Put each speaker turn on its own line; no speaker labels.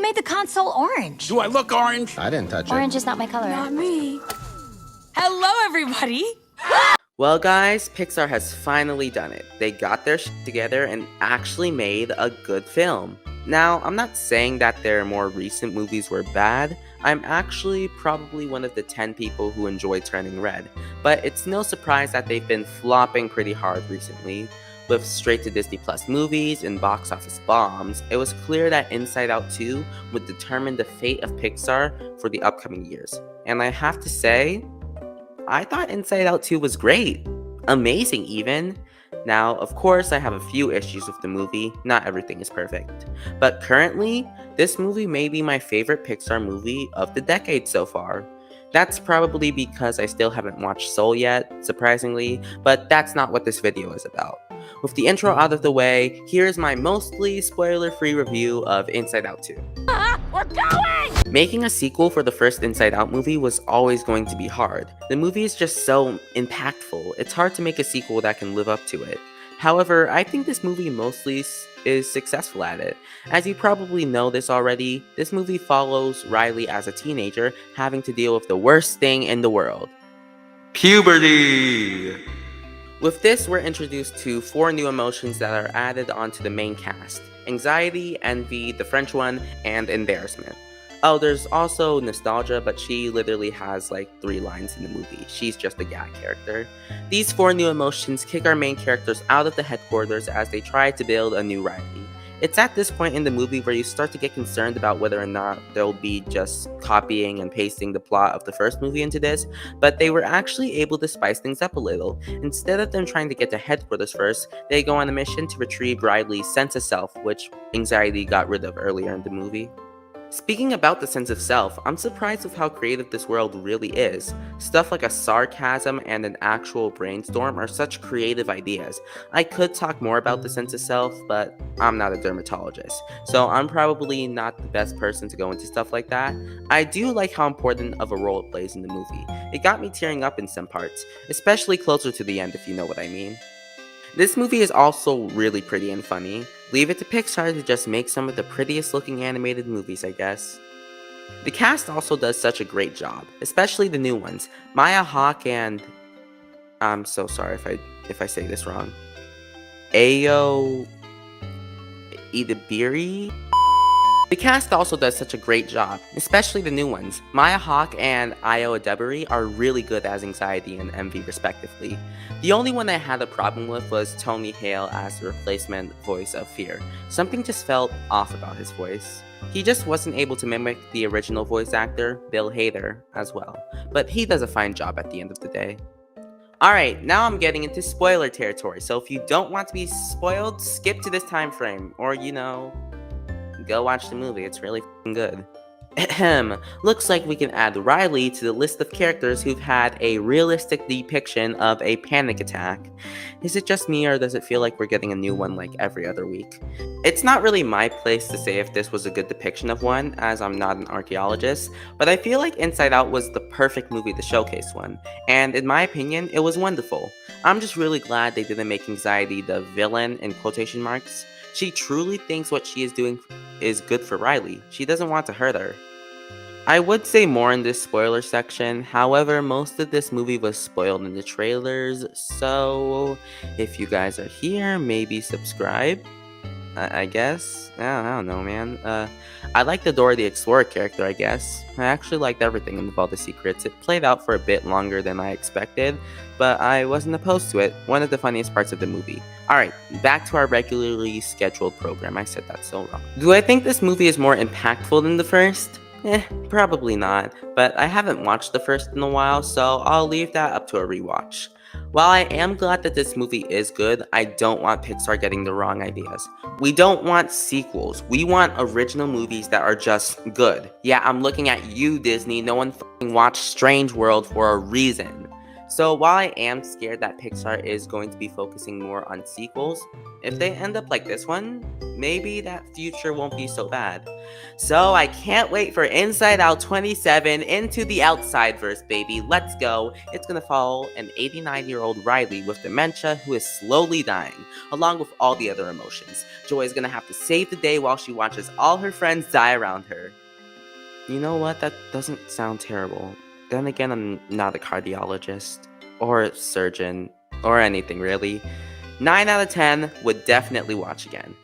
made the console orange?
Do I look orange?
I didn't touch it.
Orange is not my color.
Not me. Hello, everybody.
Well guys, Pixar has finally done it. They got their shit together and actually made a good film. Now, I'm not saying that their more recent movies were bad. I'm actually probably one of the 10 people who enjoy Turning Red, but it's no surprise that they've been flopping pretty hard recently. With straight-to-Disney Plus movies and box office bombs, it was clear that Inside Out 2 would determine the fate of Pixar for the upcoming years. And I have to say, I thought Inside Out 2 was great. Amazing, even. Now, of course, I have a few issues with the movie. Not everything is perfect. But currently, this movie may be my favorite Pixar movie of the decade so far. That's probably because I still haven't watched Soul yet, surprisingly, but that's not what this video is about. With the intro out of the way, here's my mostly spoiler-free review of Inside Out 2.
We're going!
Making a sequel for the first Inside Out movie was always going to be hard. The movie is just so impactful, it's hard to make a sequel that can live up to it. However, I think this movie mostly is successful at it. As you probably know this already, this movie follows Riley as a teenager having to deal with the worst thing in the world: puberty! With this, we're introduced to 4 new emotions that are added onto the main cast: anxiety, envy, the French one, and embarrassment. Oh, there's also nostalgia, but she literally has like 3 lines in the movie. She's just a gag character. These 4 new emotions kick our main characters out of the headquarters as they try to build a new Riley. It's at this point in the movie where you start to get concerned about whether or not they'll be just copying and pasting the plot of the first movie into this, but they were actually able to spice things up a little. Instead of them trying to get to headquarters first, they go on a mission to retrieve Riley's sense of self, which anxiety got rid of earlier in the movie. Speaking about the sense of self, I'm surprised with how creative this world really is. Stuff like a sarcasm and an actual brainstorm are such creative ideas. I could talk more about the sense of self, but I'm not a dermatologist, so I'm probably not the best person to go into stuff like that. I do like how important of a role it plays in the movie. It got me tearing up in some parts, especially closer to the end if you know what I mean. This movie is also really pretty and funny. Leave it to Pixar to just make some of the prettiest looking animated movies, I guess. The cast also does such a great job, especially the new ones. Hawke and... I'm so sorry if I say this wrong. Ayo Edebiri? The cast also does such a great job, especially the new ones. Hawke and Ayo Edebiri are really good as anxiety and envy respectively. The only one I had a problem with was Tony Hale as the replacement voice of Fear. Something just felt off about his voice. He just wasn't able to mimic the original voice actor, Bill Hader, as well. But he does a fine job at the end of the day. Alright, now I'm getting into spoiler territory, so if you don't want to be spoiled, skip to this time frame, or go watch the movie, it's really f***ing good. Ahem, looks like we can add Riley to the list of characters who've had a realistic depiction of a panic attack. Is it just me, or does it feel like we're getting a new one like every other week? It's not really my place to say if this was a good depiction of one, as I'm not an archaeologist, but I feel like Inside Out was the perfect movie to showcase one, and in my opinion, it was wonderful. I'm just really glad they didn't make anxiety the villain in quotation marks. She truly thinks what she is doing is good for Riley. She doesn't want to hurt her. I would say more in this spoiler section, however, most of this movie was spoiled in the trailers, so if you guys are here, maybe subscribe, I guess. I don't know, man. I like the Dora the Explorer character, I guess. I actually liked everything in the Vault of Secrets. It played out for a bit longer than I expected, but I wasn't opposed to it. One of the funniest parts of the movie. Alright, back to our regularly scheduled program. I said that so wrong. Do I think this movie is more impactful than the first? Probably not, but I haven't watched the first in a while, so I'll leave that up to a rewatch. While I am glad that this movie is good, I don't want Pixar getting the wrong ideas. We don't want sequels. We want original movies that are just good. Yeah, I'm looking at you, Disney. No one f***ing watched Strange World for a reason. So while I am scared that Pixar is going to be focusing more on sequels, if they end up like this one, maybe that future won't be so bad. So I can't wait for Inside Out 27 Into the Outsideverse, baby. Let's go. It's gonna follow an 89-year-old Riley with dementia who is slowly dying, along with all the other emotions. Joy is gonna have to save the day while she watches all her friends die around her. You know what? That doesn't sound terrible. Then again, I'm not a cardiologist, or surgeon, or anything really. 9 out of 10 would definitely watch again.